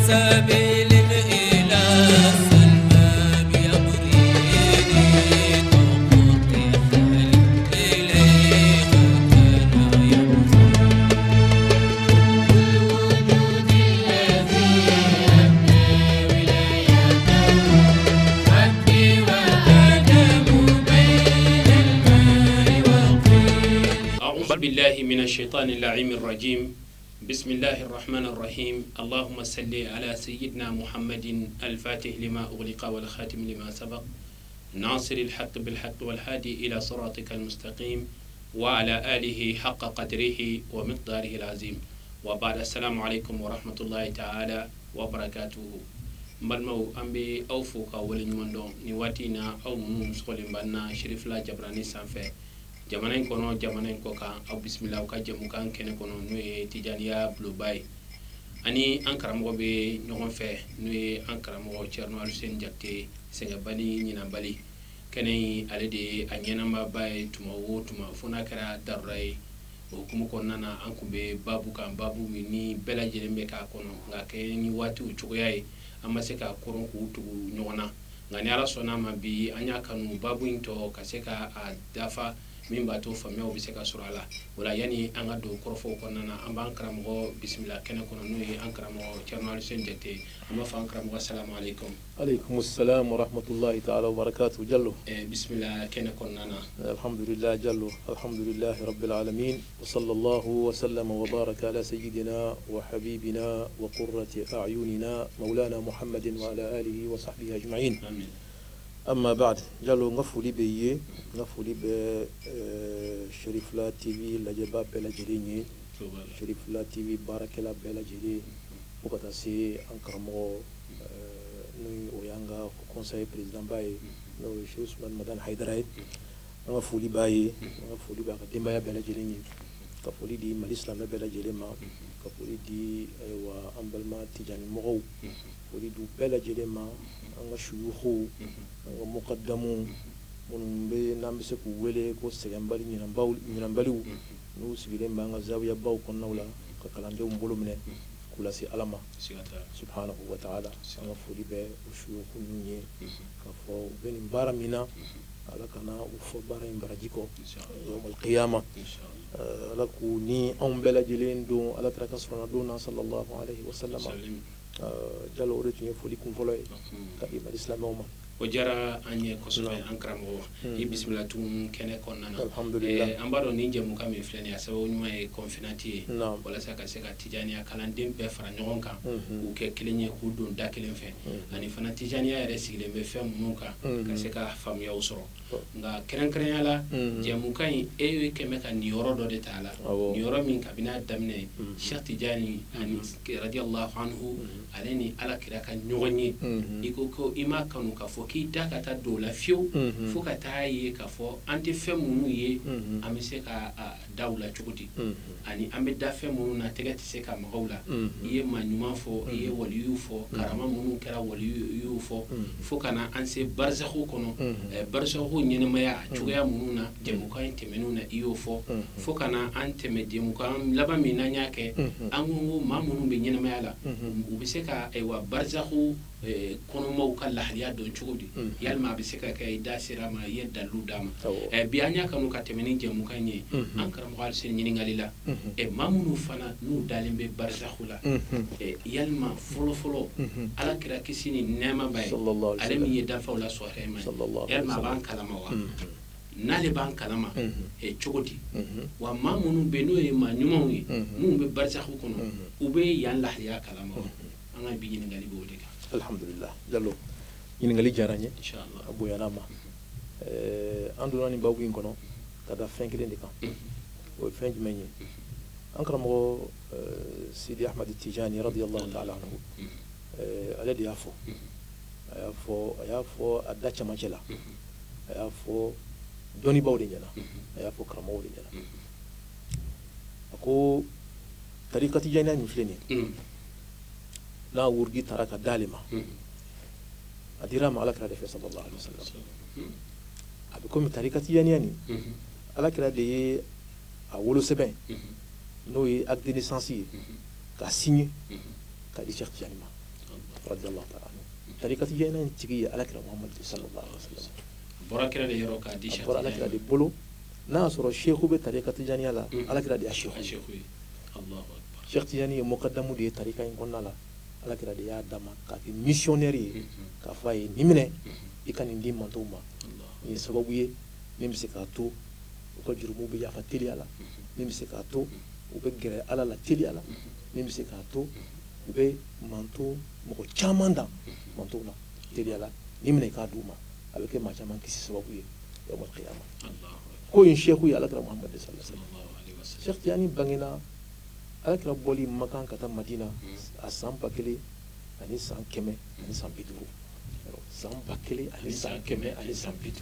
سبيل إلى السلام يبريني تقطي إليه ختنا يبصر الوجود الذي أبنى ولايته ربي وآدم بين الماء والطين. أعوذ بالله من الشيطان اللعين الرجيم. بسم الله الرحمن الرحيم. اللهم صل على سيدنا محمد الفاتح لما أغلق والخاتم لما سبق ناصر الحق بالحق والهادي إلى صراطك المستقيم وعلى آله حق قدره ومقداره العظيم. وبعد السلام عليكم ورحمة الله تعالى وبركاته. مبلمو أمبي أوفوكا ولنمندو نواتينا أو منسخول بنا شريف لا جبراني سانفي jamana in kono jamana in ko kan aw bismillah ka jamu kan kene kono no e tijaniya blue bay ani an karamo be ñogon fe no e an karamo Cerno Alusen Jakte senga bali ñina bali kene ale de a ñanama bay tuma wo tuma fona kara darray o kuma ko nana an ko be babu kan babu ni bela jelembe ka kono nga ke ni wati u cugoyay amma se ka koron ko tugu ñogona ngani ala sona ma bi anya kanu babu into ka se ka a dafa min ba to famia o biseka surala wala yani an ga do korfo konnana an ban karamo bismillah kene kono no yi an karamo Cerno Alusen Jakte amma fa an karamo assalamu alaikum. عليكم السلام ورحمة الله تعالى وبركاته. جلو bismillah kene konnana الحمد لله جلو الحمد لله رب العالمين وصلى الله وسلم وبارك على سيدنا وحبيبنا وقرة أعيننا مولانا محمد وعلى آله وصحبه أجمعين. amin. أما بعد جلو نفولي بيه نفولي ب شريف لا تي في لجباب بلا جريني شريف لا تي في بارك لا بلا جري وقتا سي أنكرمو نوي ويانغا كونساي بريزيدان باي نوي شيخ عثمان مدان حيدرايت نفولي باي نفولي باي ديمبايا بلا جريني كفولي دي ماليسلام بلا جريما كفولي دي ايوا امبلما تيجاني مغو فولي دو بلا جريما anga shuyukhu anga muqaddamu mun be namse ku wele ko segambali nyinambali no sigire mbanga zawiya baw kon nawla ka kalande mbolo mine kula si alama subhanahu wa ta'ala anga fuli be shuyukhu nyi ka fo ben baramina ala kana ufo baram barajiko yawm al-qiyamah ala ku ni on bela jilen do ala trakasrona do na sallallahu alayhi wa sallam jalo retu foli kun folo e kadi ma islam o ma o jara anye ko so an karamo e bismillah tum kene konnana alhamdulillah ambaro ni jemu kam e fleni asawo nyuma e confinati wala saka seka tijaniya kalan dem be fara nyon kan u ke kilenye ku don da kilen fe ani fana tijaniya re sigile be fe munuka ka seka famiya usoro nga kren yala jemu kan e ke meka ni yoro do de taala ni yoro min kabina damne Sheikh Tijani ani radiyallahu anhu aleni ala kira kan nyogoni iko ko ima kanu ka fo ki dakata do la fiu fo ka tayi ka fo anti fe munu ye amise ka dawla chukudi ani ambe da fe munu na tegati se ka magawla ye manyuma fo ye waliyu fo karama munu kera waliyu fo fo kana anse barzakhu kono barzakhu nyene maya chugaya munu na demuka temenu na iyo fo fo kana anteme demuka laba minanya ke angu mamunu be nyene maya la ubise ka ewa barzakhu kono maw kala haliya don chugudi yalma be seka kay dasira ma yedda ludama bi anya kanu ka temeni jemu kanye an karam wal sen nyini ngalila mamunu fana nu dalimbe barzakhula yalma folo ala kira kisini nema bay alemi yedda fawla sohre ma yalma ban kalama wa nale ban kalama chugudi wa mamunu be no e ma nyumongi mu be barzakhu kono ube yan lahliya kalama anga bi nyini ngali bo deka alhamdulillah jallo yin ngali jaranye inshallah abu yanama anduna ni babu in kono kada fenkile ndika o fenj menye ankramo Sidi Ahmad Tijani radiyallahu ta'ala anhu aladi yafo adacha machela yafo doni bawde nyana yafo kramo wode nyana ako tariqa Tijani ni fleni لا ورقي تراك دالمة أديرام على كرادة صلى الله عليه وسلم أبكم تاريخ يعني على كرادة أولو سبعين نوي أكدي نسانسي كاسيني كادي شيخ جانما radiyallahu ta'ala anhu tarika tijaniya tigi alakira muhammad sallallahu alaihi wasallam bora kira de yoro ka di bora alakira de bolo na soro sheikhu be tarika tijaniya la alakira de sheikhu Allahu akbar sheikh tijani muqaddamu de tarika in konnala alakira de ya dama ka fi missionnaire ka fay nimine ikani ndi mantuma ni sababu ye nim se ka to ko jurumu be ya fa teliala nim se ka to u be gere ala la teliala nim se ka to u be manto mo chamanda manto na teliala nimine ka duma avec ma chaman kisi sababu ye yawm al qiyamah ko in sheikhu ya alakira muhammad sallallahu alaihi wasallam sheikh tijani bangina alakira boli makan kata madina a san bakele ani san kɛmɛ ani san 50 san bakele ani san kɛmɛ ani san 50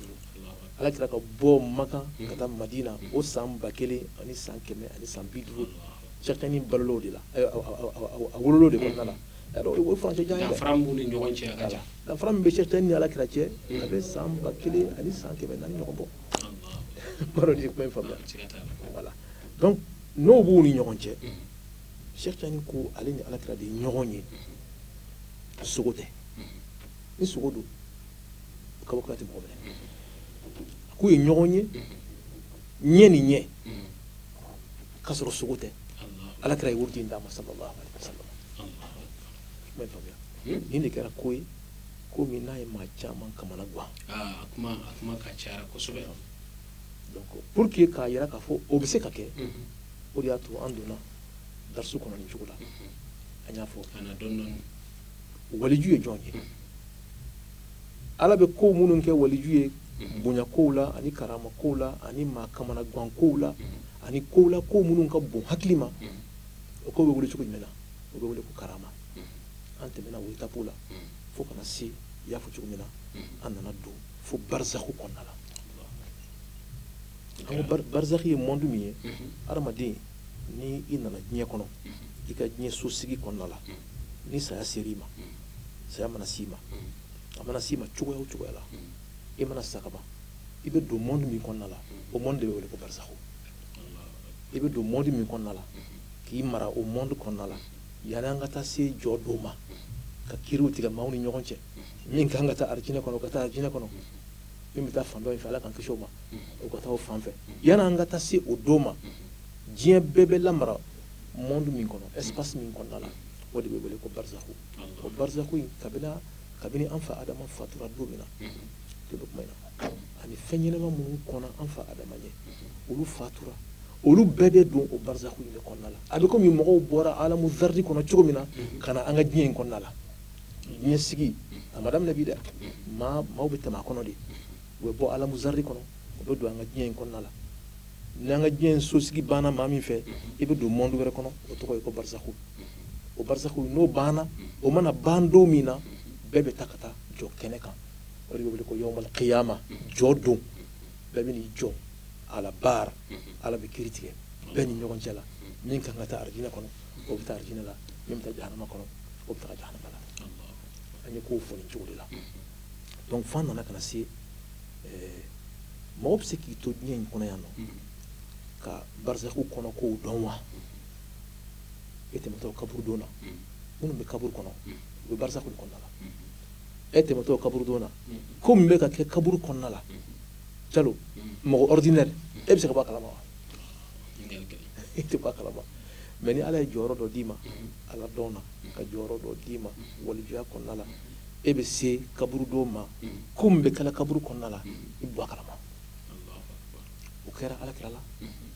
alakira ka bɔ makan kata madina o san bakele ani san kɛmɛ ani san 50 cɛkɛni balolo de la a wololo de kɔnɔna la o farancɛ jan ye dɛ danfara mun ni ɲɔgɔn cɛ a ka ca danfara min bɛ cɛkɛni ni alakira cɛ a bɛ san bakele ani san kɛmɛ naani ɲɔgɔn bɔ baro de ye kuma in faamuya voilà donc n'o b'u ni ɲɔgɔn cɛ Cheikh Tidiane ko ale ni alakira de ɲɔgɔn ye sogo tɛ ni sogo don kabako tɛ mɔgɔ minɛ k'u ye ɲɔgɔn ye ɲɛ ni ɲɛ k'a sɔrɔ sogo tɛ alakira ye wurudi in d'a ma sallallahu alaihi wasallam mɛ faamuya nin de kɛra ko ye ko min n'a ye maa caman kamana gan a kuma ka ca kosɛbɛ donc pour que k'a yira k'a fɔ o bɛ se ka kɛ o de y'a to an donna darsu kɔnɔ nin cogo la an y'a fɔ kana dɔɔni waliju ye jɔn ye ala bɛ ko minnu kɛ waliju ye bonya kow la ani karama kow la ani maa kamana gan kow la ani kow la ko minnu ka bon hakili ma o ko bɛ wele cogo jumɛn na o bɛ wele ko karama an tɛmɛna o etape la fo kana se i y'a fɔ cogo min na an nana don fo barzakhu kɔnɔna la an ko barzakhi ye monde min ye adamaden ni i nana diɲɛ kɔnɔ i ka diɲɛ so sigi kɔnɔna la ni saya sera i ma saya mana s'i ma a mana s'i ma cogoya o cogoya la i mana sa ka ban i bɛ don monde min kɔnɔna la o monde de bɛ wele ko barzakhu i bɛ don monde min kɔnɔna la k'i mara o monde kɔnɔna la yanni an ka taa se jɔ dɔw ma ka kiriw tigɛ maaw ni ɲɔgɔn cɛ min kan ka taa arijinɛ kɔnɔ o ka taa arijinɛ kɔnɔ min bɛ taa fan dɔ in fɛ ala k'an kisi o ma o ka taa o fan fɛ yanni an ka taa se o don ma diɲɛ bɛɛ bɛ lamara monde min kɔnɔ espace min kɔnɔna la o de bɛ wele ko barzakhu o barzakhu in kabini an fa adama fatura don min na to bɛ kuma in na ani fɛn ɲɛnama minnu kɔnna an fa adama ɲɛ olu fatura olu bɛɛ bɛ don o barzakhu in de kɔnɔna la a bɛ komi mɔgɔw bɔra alamu zardi kɔnɔ cogo min na ka na an ka diɲɛ in kɔnɔna la diɲɛ sigi a ma daminɛ bi dɛ maaw bɛ tɛmɛ a kɔnɔ de u bɛ bɔ alamu zardi kɔnɔ u bɛ don an ka diɲɛ in kɔnɔna la n'an ka diɲɛ so sigi banna maa min fɛ i bɛ don monde wɛrɛ kɔnɔ o tɔgɔ ye ko barzakhu o barzakhu n'o banna o mana ban don min na bɛɛ bɛ taa ka taa jɔ kɛnɛ kan o de bɛ wele ko yawmal qiyama jɔ don bɛɛ bɛ n'i jɔ ala baara ala bɛ kiiri tigɛ bɛɛ ni ɲɔgɔn cɛ la min kan ka taa arijinɛ kɔnɔ o bɛ taa arijinɛ la min bɛ taa jahanama kɔnɔ o bɛ taa jahanama la an ye kow fɔ nin cogo de la donc f'an nana ka na se mɔgɔ bɛ se k'i to diɲɛ in kɔnɔ yan nɔ ka barzakhu kɔnɔ kow dɔn wa e tɛmɛtɔ kaburu don na minnu bɛ kaburu kɔnɔ u bɛ barzakhu de kɔnɔna la e tɛmɛtɔ kaburu don na ko min bɛ ka kɛ kaburu kɔnɔna la jalo mɔgɔ ordinaire e bɛ se ka bɔ a kalama wa e tɛ bɔ a kalama mɛ ni ala ye jɔyɔrɔ dɔ d'i ma ala dɔn na ka jɔyɔrɔ dɔ d'i ma walijuya kɔnɔna la e bɛ se kaburu don ma ko min bɛ kɛla kaburu kɔnɔna la i bɔ a kalama o kɛra alakira la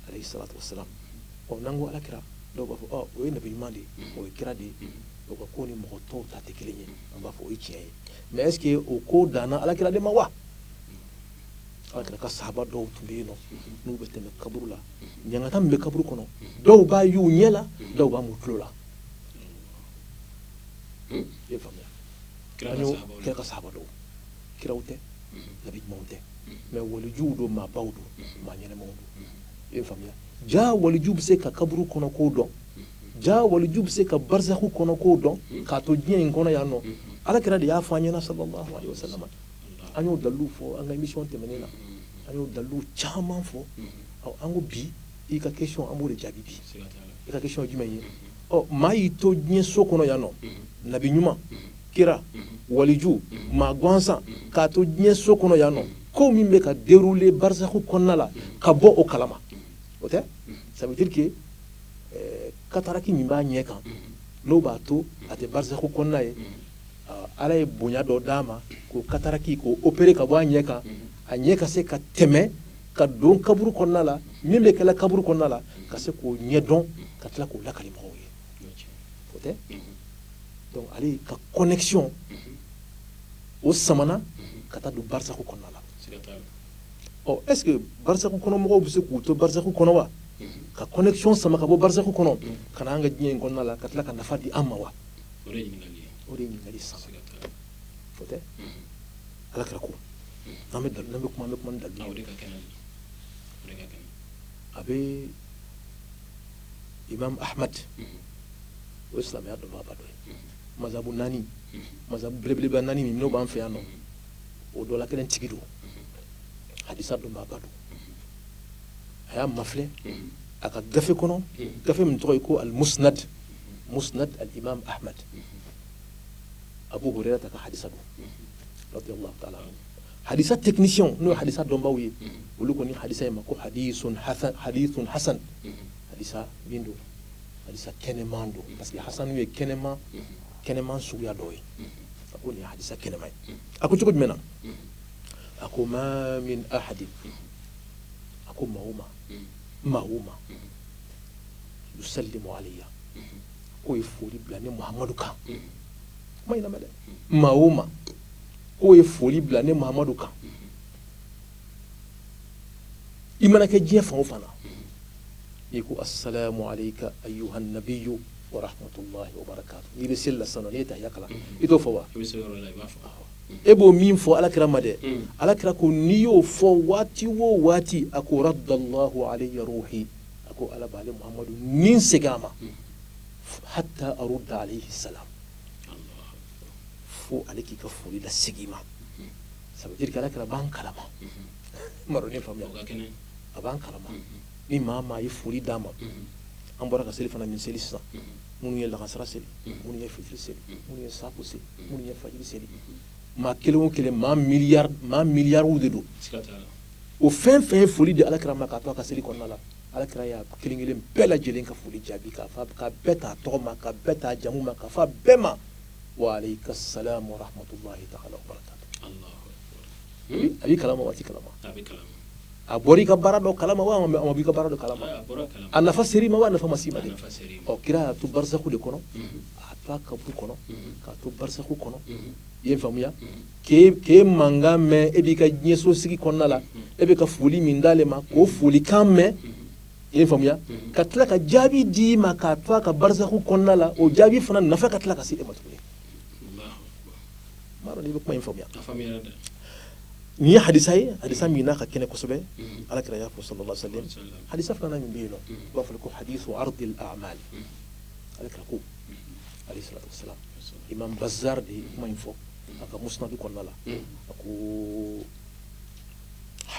alayhi salatu wasalam n'an ko alakira dɔw b'a fɔ o ye nabi ɲuman de ye o ye kira de ye o ka ko ni mɔgɔ tɔw ta tɛ kelen ye an b'a fɔ o ye tiɲɛ ye mais est ce que o ko danna alakira de ma wa alakira ka sahaba dɔw tun bɛ yen nɔ n'u bɛ tɛmɛ kaburu la ɲangata min bɛ kaburu kɔnɔ dɔw b'a y'u ɲɛ la dɔw b'a m'u tulo la i ye faamuya kira ka sahaba dɔw kiraw tɛ nabi ɲumanw tɛ mais walijuw don maabaw don maa ɲɛnɛmaw don i ye faamuya jaa waliju bɛ se ka kaburu kɔnɔ kow dɔn jaa waliju bɛ se ka barzakhu kɔnɔ kow dɔn k'a to diɲɛ in kɔnɔ yan nɔ alakira de y'a fɔ an ɲɛna sallallahu alaihi wasallam an y'o dalilu fɔ an ka émission tɛmɛnen na an y'o dalilu caman fɔ an ko bi i ka question an b'o de jaabi bi i ka question jumɛn ye maa y'i to diɲɛ so kɔnɔ yan nɔ nabi ɲuman kira waliju maa gansan k'a to diɲɛ so kɔnɔ yan nɔ ko min bɛ ka dérouler barzakhu kɔnɔna la ka bɔ o kalama o tɛ ça veut dire que kataraki min b'a ɲɛ kan n'o b'a to a tɛ barzakhu kɔnɔna ye ala ye bonya dɔ d'a ma k'o kataraki k'o opérer ka bɔ a ɲɛ kan a ɲɛ ka se ka tɛmɛ ka don kaburu kɔnɔna la min bɛ kɛla kaburu kɔnɔna la ka se k'o ɲɛ dɔn ka tila k'o lakali mɔgɔw ye o tɛ donc ale ka connexion o samana ka taa don barzakhu kɔnɔna la ɔ est ce que barzakhu kɔnɔ mɔgɔw bɛ se k'u to barzakhu kɔnɔ wa ka connexion sama ka bɔ barzakhu kɔnɔ ka na an ka diɲɛ in kɔnɔna la ka tila ka nafa di an ma wa o de ye ɲininkali sama o tɛ ala kɛra ko n'an bɛ kuma ni dalili a bɛ imam ahmad o ye silamɛya dɔnbagaba dɔ ye mazabu naani mazabu belebeleba naani min n'o b'an fɛ yan nɔ o dɔ la kelen tigi don hadisa dɔnbagaba don a y'a mafilɛ a ka gafe kɔnɔ gafe min tɔgɔ ye ko al-musnad musnad al-imam ahmad abu huraira ta ka hadisa don radiyallahu ta'ala anhu hadisa technicien n'o ye hadisa dɔnbaw ye olu kɔni hadisa ye ma ko hadithun hasan hadisa min don hadisa kɛnɛman don parce que hasanu ye kɛnɛman suguya dɔ ye a ko nin ye hadisa kɛnɛman ye a ko cogo jumɛn na a ko ma min ahadin a ko maa o ma yusallimu alayya k'o ye foli bila ne muhamadu kan kuma in lamɛn dɛ maa o ma k'o ye foli bila ne muhamadu kan i mana kɛ diɲɛ fan o fan na i ko assalamu alayka ayyuhan nabiyyu wa rahmatullahi wa barakatuh n'i bɛ seli la sisan nɔ n'i ye tahiya kalan i t'o fɔ wa e b'o min fɔ alakira ma dɛ alakira ko n'i y'o fɔ waati o waati a ko raddallahu alayya ruhi a ko ala b'ale muhamadu ni segin a ma hatta arudda alayhi salam fo ale k'i ka foli la segin ma ça veut dire que alakira b'an kalama maro ne faamuya a b'an kalama ni maa maa ye foli d'a ma an bɔra ka seli fana min seli sisan minnu ye lagasara seli minnu ye fitiri seli minnu ye saako seli minnu ye fajiri seli maa kelen o kelen maa miliyariw de don o fɛn fɛn ye foli di alakira ma k'a to a ka seli kɔnɔna la alakira y'a kelen kelen bɛɛ lajɛlen ka foli jaabi k'a bɛɛ t'a tɔgɔ ma ka bɛɛ t'a jamu ma k'a fɔ a bɛɛ ma wa alayka salam wa rahmatullahi ta'ala wa barakatuh a b'i kalama waati kalama a bɔra i ka baara dɔ kalama wa a ma bɔ i ka baara dɔ kalama a nafa seri ma wa a nafa ma s'i ma de ɔ kira y'a to barzakhu de kɔnɔ a to a kaburu kɔnɔ k'a to barzakhu kɔnɔ i ye faamuya k'e mankan mɛn e b'i ka diɲɛso sigi kɔnɔna la e bɛ ka foli min d'ale ma k'o folikan mɛn i ye faamuya ka tila ka jaabi d'i ma k'a to a ka barzakhu kɔnɔna la o jaabi fana nafa ka tila ka se e ma tuguni m'a dɔn n'i bɛ kuma in faamuya ni ye hadisa ye hadisa min n'a ka kɛnɛ kosɛbɛ alakira y'a fɔ sallallahu alaihi wa sallam hadisa filanan min bɛ yen nɔ u b'a fɔ ko hadithu ardil a'mal alakira ko alayhi salatu wasalam imam bazar de ye kuma in fɔ a ka musnadu kɔnɔna la a ko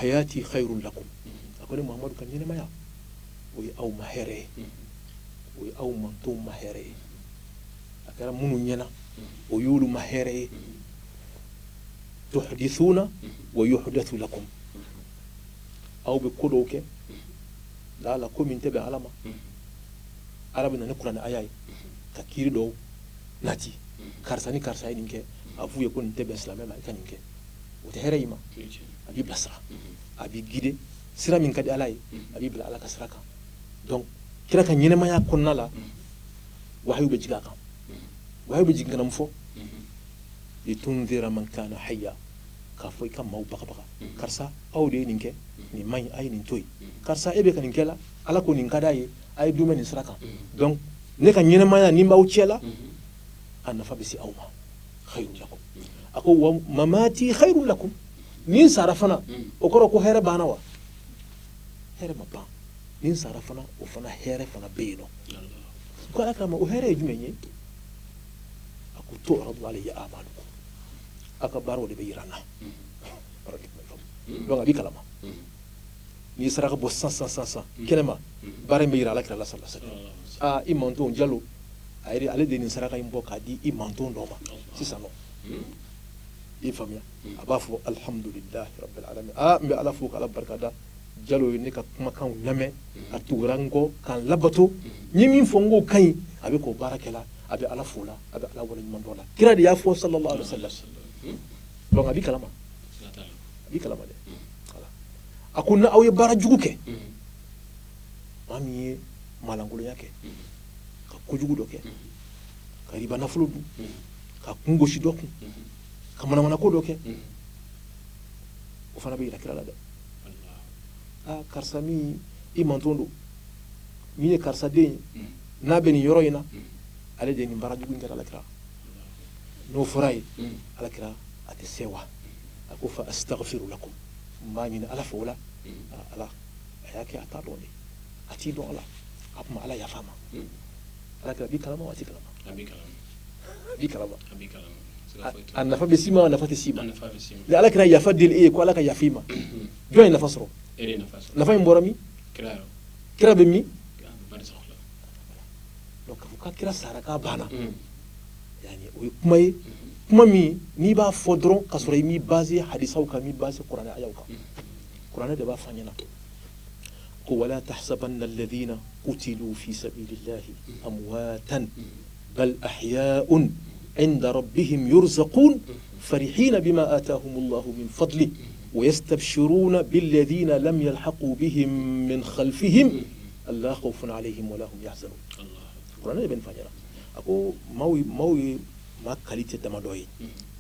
hayati khayrun lakum a ko ne muhamadu ka ɲɛnɛmaya o ye aw ma hɛrɛ ye o ye aw mantonw ma hɛrɛ ye a kɛra minnu ɲɛna o y'olu ma hɛrɛ ye tuhdithuna wa yuhdathu lakum aw bɛ ko dɔw kɛ lala ko min tɛ bɛn ala ma ala bɛ na ni kuranɛ aya ye ka kiiri dɔw nati karisa ni karisa ye nin kɛ a f'u ye ko nin tɛ bɛn silamɛ ma i ka nin kɛ o tɛ hɛrɛ i ma a b'i bilasira a b'i guider sira min ka di ala ye a b'i bila ala ka sira kan donc kira ka ɲɛnɛmaya kɔnɔna la wahayu bɛ jigin a kan wahayu bɛ jigin ka na mun fɔ litundhira man kana hayya k'a fɔ i ka maaw bagabaga karisa aw de ye nin kɛ nin man ɲi a ye nin to yen karisa e bɛ ka nin kɛ la ala ko nin ka d'a ye a ye dumuni nin sira kan donc ne ka ɲɛnɛmaya ni b'aw cɛ la a nafa bɛ se aw ma khayrun lakum a ko wa mamati khayrun lakum ni sara fana o kɔrɔ ko hɛrɛ banna wa hɛrɛ ma ban ni sara fana o fana hɛrɛ fana bɛ yen nɔ ko ala kama o hɛrɛ ye jumɛn ye a ko tu'radu alayya a'malukum a ka baaraw de bɛ yira n na donc a b'i kalama n'i ye saraka bɔ sisan kɛnɛma baara in bɛ yira alakira la sallallahu alaihi wasallam i mantonw jalo ale de nin saraka in bɔ k'a di i manton dɔ ma sisan nɔ i faamuya a b'a fɔ alhamdulillahi rabbil alamin n bɛ ala fo k'ala barikada Jalo ye ne ka kumakanw lamɛn a tugura n kɔ k'an labato n ye min fɔ n k'o ka ɲi a bɛ k'o baara kɛla a bɛ ala fo la a bɛ ala waleɲuman dɔn la kira de y'a fɔ sallallahu alaihi wasallam donc a b'i kalama dɛ a ko n'aw ye baara jugu kɛ maa min ye maalankolonya kɛ ka kojugu dɔ kɛ ka riba nafolo dun ka kun gosi dɔ kun ka manamanako dɔ kɛ o fana bɛ yira kira la dɛ karisa min i manton don min ye karisa den ye n'a bɛ nin yɔrɔ in na ale de ye nin baara jugu in kɛra alakira n'o fɔra ye alakira a tɛ se wa a ko fa astaghfiru lakum n b'a ɲini ala fɛ o la ala a y'a kɛ a t'a dɔn de a t'i dɔn ala a kuma ala yafa ma alakira b'i kalama wa a t'i kalama a b'i kalama a nafa bɛ s'i ma a nafa tɛ s'i ma ni alakira yafa deli e ye ko ala ka yafa i ma jɔn ye nafa sɔrɔ nafa in bɔra min kira bɛ min donc k'a fɔ ka kira sara k'a banna yani o ye kuma ye kuma min n'i b'a fɔ dɔrɔn ka sɔrɔ i m'i basé hadisaw kan m'i basé kuranɛ ayaw kan kuranɛ de b'a fɔ an ɲɛna ko wala tahsabanna alladhina qutilu fi sabilillahi amwatan bal ahya'un عند ربهم يرزقون فرحين بما آتاهم الله من فضله ويستبشرون بالذين لم يلحقوا بهم من خلفهم ألا خوف عليهم ولا هم يحزنون القرآن يبين فجرا أكو ماوي ما كاليتي دمادوي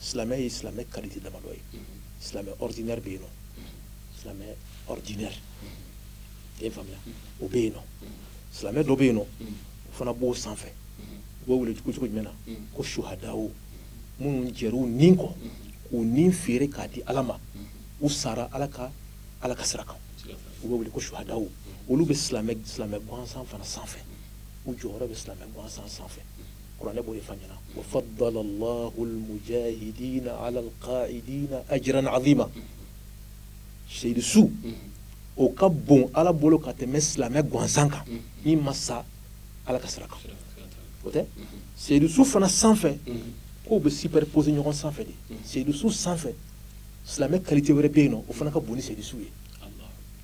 إسلامي كاليتي دمادوي إسلامي أوردينير بينو إسلامي أوردينير يفهم يا وبينو إسلامي دو بينو فنا بو سانفي wo wele cogo jumɛn na ko shuhadaw minnu jɛr'u nin kɔ k'u nin feere k'a di ala ma u sara ala ka sira kan u bɛ wele ko shuhadaw olu bɛ silamɛ gansan fana sanfɛ u jɔyɔrɔ bɛ silamɛ gansan sanfɛ kuranɛ b'o de fɔ an ɲɛna wa faddala allahu almujahidina ala alqa'idina ajran azima seyidu su o ka bon ala bolo ka tɛmɛ silamɛ gansan kan min ma sa ala ka sira kan o tɛ seyidu su fana sanfɛ k'o bɛ superposer ɲɔgɔn sanfɛ de seyidu su sanfɛ silamɛ qualité wɛrɛ bɛ yen nɔ o fana ka bon ni seyidu su ye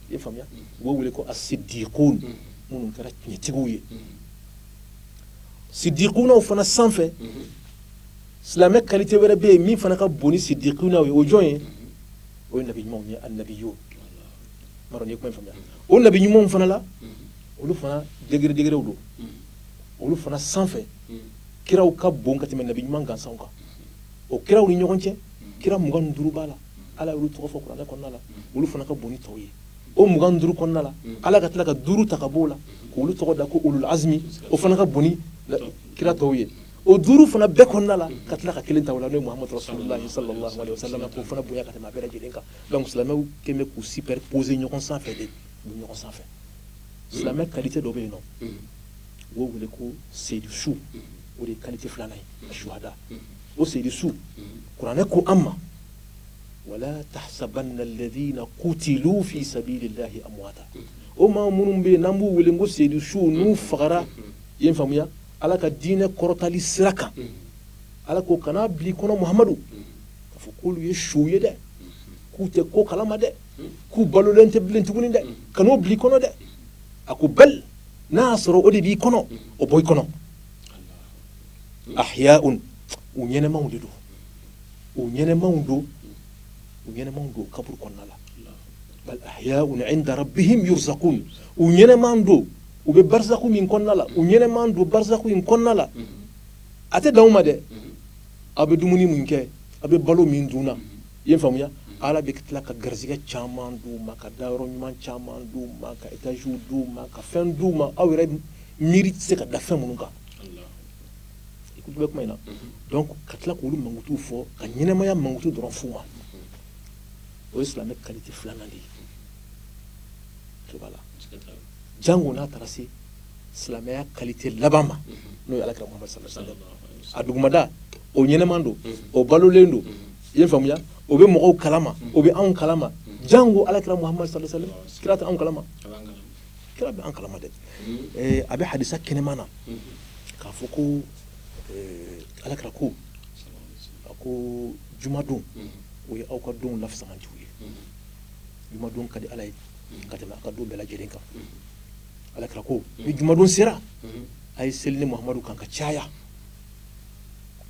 i ye faamuya u b'o wele ko asidiqun minnu kɛra tiɲɛtigiw ye sidiqunaw fana sanfɛ silamɛ qualité wɛrɛ bɛ yen min fana ka bon ni sidiqunaw ye o jɔn ye o ye nabi ɲumanw ye annabiyun m'a dɔn n'i ye kuma in faamuya o nabi ɲumanw fana la olu fana degerew don olu fana sanfɛ kiraw ka bon ka tɛmɛ nabi ɲuman gansanw kan o kiraw ni ɲɔgɔn cɛ kira 25 b'a la ala y'olu tɔgɔ fɔ kuranɛ kɔnɔna la olu fana ka bon ni tɔw ye o 25 kɔnɔna la ala ka tila ka 5 ta ka bɔ o la k'olu tɔgɔ da ko ulul azmi o fana ka bon ni kira tɔw ye o 5 fana bɛɛ kɔnɔna la ka tila ka kelen ta o la n'o ye muhamadu rasulullahi sallallahu alaihi wasallam k'o fana bonya ka tɛmɛ a bɛɛ lajɛlen kan donc silamɛw kɛlen bɛ k'u superposer ɲɔgɔn sanfɛ de ɲɔgɔn sanfɛ silamɛ qualité dɔ bɛ yen nɔ wo wele ko seyidu su o de ye qualité filanan ye shuhada o seyidu su kuranɛ ko an ma wala tahsabanna alladhina qutilu fi sabilillahi amwata o maa minnu bɛ yen n'an b'u wele ko seyidu su n'u fagara i ye n faamuya ala ka diinɛ kɔrɔtali sira kan ala ko kana bila i kɔnɔ muhamadu k'a fɔ k'olu ye suw ye dɛ k'u tɛ ko kalama dɛ k'u balolen tɛ bilen tuguni dɛ kan'o bila i kɔnɔ dɛ a ko bal n'a sɔrɔ o de b'i kɔnɔ o bɔ i kɔnɔ ahya'un u ɲɛnɛmanw de don u ɲɛnɛmanw don kaburu kɔnɔna la bal ahya'un 'inda rabbihim yurzaqun u ɲɛnɛman don u bɛ barzaku min kɔnɔna la u ɲɛnɛman don barzaku in kɔnɔna la a tɛ dan u ma dɛ a bɛ dumuni min kɛ a bɛ balo min dun na i ye n faamuya ala bɛ tila ka garizigɛ caman d'u ma ka dayɔrɔ ɲuman caman d'u ma ka etaziw d'u ma ka fɛn d'u ma aw yɛrɛ miiri tɛ se ka da fɛn minnu kan i ko bɛ kuma in na donc ka tila k'olu mankutu fɔ ka ɲɛnɛmaya mankutu dɔrɔn f'u ma o ye silamɛ qualité filanan de ye tuba la jango n'a taara se silamɛya qualité laban ma n'o ye alakira muhamadu sallallahu alaihi wasallam a dugumada o ɲɛnɛman don o balolen don i ye n faamuya o bɛ mɔgɔw kalama o bɛ anw kalama jango alakira muhamadu sallallahu alaihi wasallam kira tɛ anw kalama kira bɛ an kalama dɛ a bɛ hadisa kɛnɛman na k'a fɔ ko alakira ko a ko jumadon o ye aw ka don lafisamantiw ye jumadon ka di ala ye ka tɛmɛ a ka don bɛɛ lajɛlen kan alakira ko ni jumadon sera a ye seli ni muhamadu kan ka caya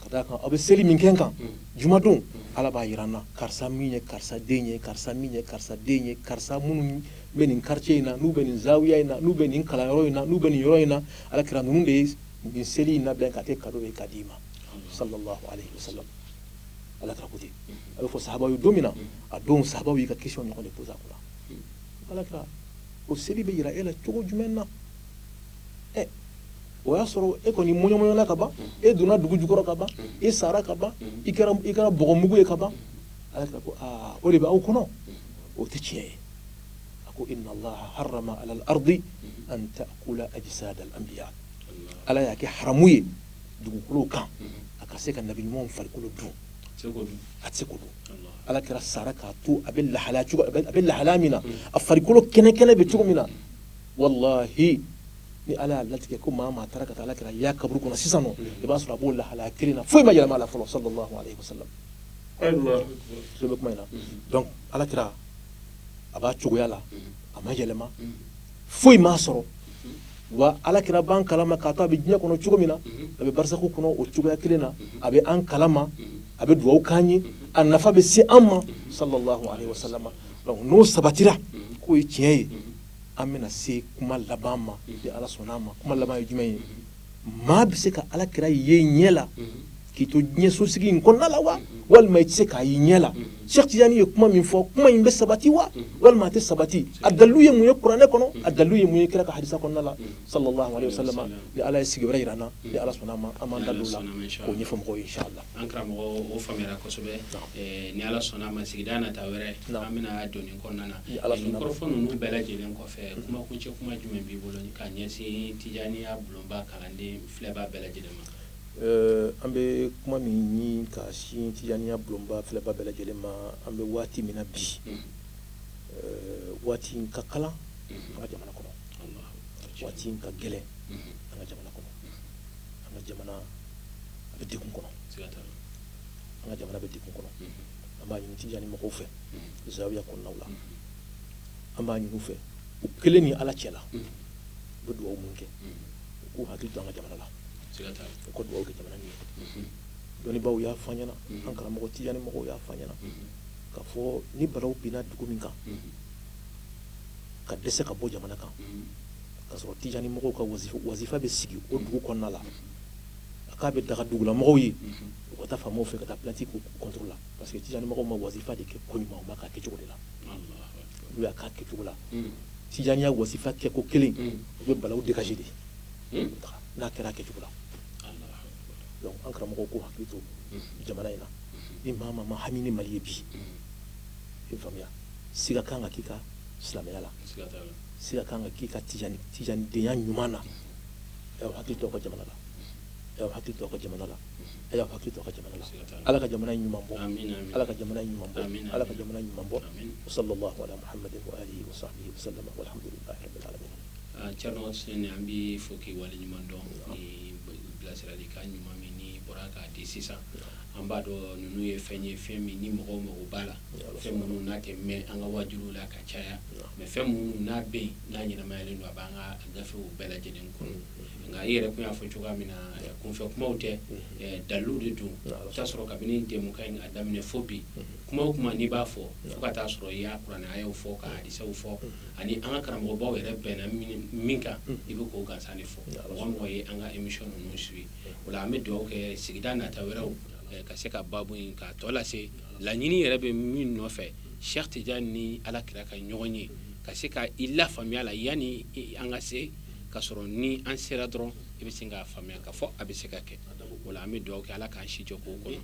ka d'a kan aw bɛ seli min kɛ kan jumadon ala b'a yira an na karisa min ye karisa den ye karisa min ye karisa den ye karisa minnu bɛ nin quartier in na n'u bɛ nin zawiya in na n'u bɛ nin kalanyɔrɔ in na n'u bɛ nin yɔrɔ in na alakira ninnu de ye nin seli in labɛn ka kɛ cadeau ye k'a d'i ma sallallahu alaihi wasallam alakira ko ten a bɛ fɔ sahabaw ye don min na a don sahabaw y'i ka question ɲɔgɔn de poser a kunna alakira o seli bɛ yira e la cogo jumɛn na o y'a sɔrɔ e kɔni mɔɲɔmɔɲɔla ka ban e donna dugu jukɔrɔ ka ban e sara ka ban i kɛra bɔgɔmugu ye ka ban alakira ko o de bɛ aw kɔnɔ o tɛ tiɲɛ ye a ko inna allaha harrama ala al-ardi an ta'kula ajsad al-anbiya ala y'a kɛ haramu ye dugukolo kan a ka se ka nabi ɲumanw farikolo dun a tɛ se k'o dun ala kɛra sara k'a to a bɛ lahala min na a farikolo kɛnɛ bɛ cogo min na wallahi ni ala y'a latigɛ ko maa taara ka taa ala kɛra y'a kaburu kɔnɔ sisan nɔ i b'a sɔrɔ a b'o lahala kelen na foyi ma yɛlɛma a la fɔlɔ sallallahu alaihi wasallam so bɛ kuma in na donc ala kɛra a b'a cogoya la a ma yɛlɛma foyi m'a sɔrɔ wa ala kɛra b'an kalama k'a to a bɛ diɲɛ kɔnɔ cogo min na a bɛ barisako kɔnɔ o cogoya kelen na a bɛ an kalama a bɛ duwawu k'an ye a nafa bɛ se an ma sallallahu alaihi wasallam donc n'o sabatira k'o ye tiɲɛ ye an bɛna se kuma laban ma ni ala sɔnna ma kuma laban ye jumɛn ye maa bɛ se ka ala kɛra ye ɲɛ la k'i to diɲɛ sosigi in kɔnɔna la wa walima i tɛ se k'a ye ɲɛ la Cheikh Tidiane ye kuma min fɔ kuma in bɛ sabati wa walima a tɛ sabati a dalilu ye mun ye kuranɛ kɔnɔ a dalilu ye mun ye kira ka hadisa kɔnɔna la sallallahu alaihi wasallam ni ala ye sigiyɔrɔ yira an na ni ala sɔnna ma an b'an da don o la k'o ɲɛfɔ mɔgɔw ye inshallah an karamɔgɔ o faamuyara kosɛbɛ ni ala sɔnna ma sigida nata wɛrɛ an bɛna don nin kɔnɔna na nin kɔrɔfɔ ninnu bɛɛ lajɛlen kɔfɛ kuma kuncɛ kuma jumɛn b'i bolo ka ɲɛsin Tijaniya bulonba kalanden filɛbaa bɛɛ lajɛlen ma an bɛ kuma min ɲini ka sin Tijaniya bulonba filɛbaa bɛɛ lajɛlen ma an bɛ waati min na bi waati in ka kalan an ka jamana kɔnɔ waati in ka gɛlɛn an ka jamana kɔnɔ an ka jamana a bɛ degun kɔnɔ an ka jamana bɛ degun kɔnɔ an b'a ɲini Tijani mɔgɔw fɛ zawiya kɔnɔnaw la an b'a ɲini u fɛ u kelen ni ala cɛla u bɛ dugawu mun kɛ u k'u hakili to an ka jamana la u ka dugawu kɛ jamana nin ye dɔnnibaaw y'a fɔ an ɲɛna an karamɔgɔ Tijani mɔgɔw y'a fɔ an ɲɛna k'a fɔ ni balaw binna dugu min kan ka dɛsɛ ka bɔ jamana kan k'a sɔrɔ Tijani mɔgɔw ka wazifa bɛ sigi o dugu kɔnɔna la a k'a bɛ daga dugulamɔgɔw ye u ka taa faamaw fɛ ka taa plainte k'u contrôle la parce que Tijani mɔgɔw ma wazifa de kɛ ko ɲuman u ma k'a kɛcogo de la n'u y'a k'a kɛcogo la Tijaniya wazifa kɛko kelen u bɛ balaw dégager de n'a kɛra a kɛcogo la donc an karamɔgɔw k'u hakili to jamana in na ni maa ma hami ni Mali ye bi i faamuya siga kan ka k'i ka silamɛya la siga kan ka k'i ka tijanidenya ɲuman na a y'aw hakili to aw ka jamana la a y'aw hakili to aw ka jamana la a y'aw hakili to aw ka jamana la ala ka jamana ɲuman bɔ ala ka jamana ɲuman bɔ ala ka jamana ɲuman bɔ wa sallallahu ala muhammadin wa alihi wa sahbihi wa sallam walhamdulillahi rabbil alamin Thierno Sene an b'i fo k'i waleɲuman dɔn ni bilasiralikan ɲuman min ni bɔra k'a di sisan an b'a dɔn ninnu ye fɛn ye fɛn min ni mɔgɔw mago b'a la fɛn minnu n'a tɛ mɛn an ka wajuliw la ka caya mais fɛn minnu n'a bɛ yen n'a ɲɛnamayalen don a b'an ka gafew bɛɛ lajɛlen kɔnɔ nka i yɛrɛ kun y'a fɔ cogoya min na kunfɛ kumaw tɛ dalilu de don i t'a sɔrɔ kabini Demuka in a daminɛ fo bi kuma o kuma n'i b'a fɔ fo ka taa sɔrɔ i y'a kuranɛ ayaw fɔ ka hadisaw fɔ ani an ka karamɔgɔbaw yɛrɛ bɛnna min kan i bɛ k'o gansan de fɔ mɔgɔ ye an ka émission ninnu suit o la an bɛ dugawu kɛ sigida nata wɛrɛw ka se ka babu in ka tɔ lase laɲini yɛrɛ bɛ min nɔfɛ Cheikh Tidiane ni Alakira ka ɲɔgɔn ye ka se ka i lafaamuya la yanni an ka se ka sɔrɔ ni an sera dɔrɔn i bɛ se k'a faamuya ka fɔ a bɛ se ka kɛ o la an bɛ dugawu kɛ Ala k'an si jɔ k'o kɔnɔ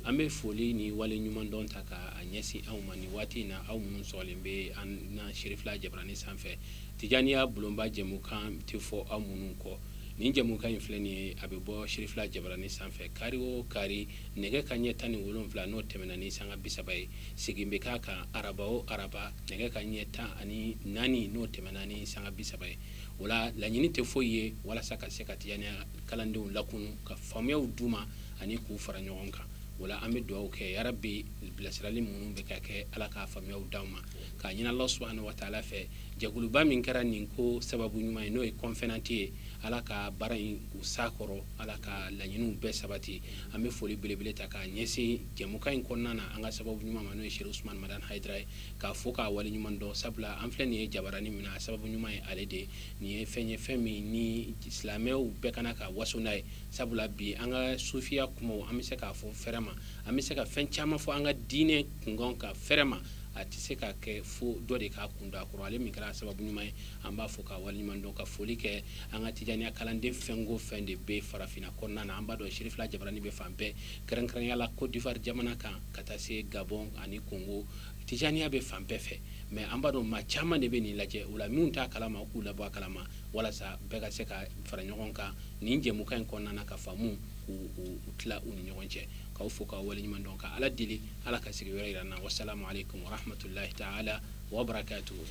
an bɛ foli ni wale ɲuman dɔn ta k'a ɲɛsin anw ma nin waati in na aw minnu sɔgɔlen bɛ an na Serifila Jabarani sanfɛ Tijaniya bulonba jɛmukan tɛ fɔ aw minnu kɔ nin jɛmukan in filɛ nin ye a bɛ bɔ Serifila Jabarani sanfɛ kari o kari nɛgɛ kanɲɛ 17 n'o tɛmɛna ni sanga 30 ye segin bɛ k'a kan araba o araba nɛgɛ kanɲɛ 14 n'o tɛmɛna ni sanga 30 ye wala laɲini tɛ foyi ye walasa ka se ka tijaniya kalandenw lakunu ka faamuyaw d'u ma ani k'u fara ɲɔgɔn kan wala an bɛ dugawu kɛ ya rabbi bilasirali minnu bɛ ka kɛ ala k'a faamuyaw d'aw ma k'a ɲini Allah subhanahu wa ta'ala fɛ jɛkuluba min kɛra nin ko sababu ɲuman ye n'o ye conférencier ye ala ka baara in u sakɔrɔ ala ka laɲiniw bɛɛ sabati an bɛ foli belebele ta k'a ɲɛsin jɛmukan in kɔnɔna na an ka sababu ɲuman ma n'o ye Sheikh Usman Madan Haidara ye k'a fɔ k'a wale ɲuman dɔn sabula an filɛ nin ye jabarani min na sababu ɲuman ye ale de nin ye fɛn ye fɛn min ni silamɛw bɛɛ kana ka waso n'a ye sabula bi an ka sufiya kumaw an bɛ se k'a fɔ fɛrɛ ma an bɛ se ka fɛn caman fɔ an ka diinɛ kunkan ka fɛrɛ ma a tɛ se ka kɛ fo dɔ de k'a kun don a kɔrɔ ale min kɛra sababu ɲuman ye an b'a fɔ k'a waleɲuman dɔn ka foli kɛ an ka tijaniya kalanden fɛn o fɛn de bɛ farafinna kɔnɔna na an b'a dɔn Cherif Jabarani bɛ fan bɛɛ kɛrɛnkɛrɛnnenya la Côte d'Ivoire jamana kan ka taa se Gabon ani Congo tijaniya bɛ fan bɛɛ fɛ mais an b'a dɔn maa caman de bɛ nin lajɛ o la minnu t'a kalama k'u labɔ a kalama walasa bɛɛ ka se ka fara ɲɔgɔn kan nin jɛmukan in kɔnɔna na ka faamu k'u tila u ni ɲɔgɔn cɛ k'aw fo k'aw waleɲuman dɔn ka ala deli ala ka sigi wɛrɛ yira n na wassalamu alaikum wa rahmatullahi ta'ala wa barakatuhu.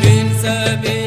من سبيل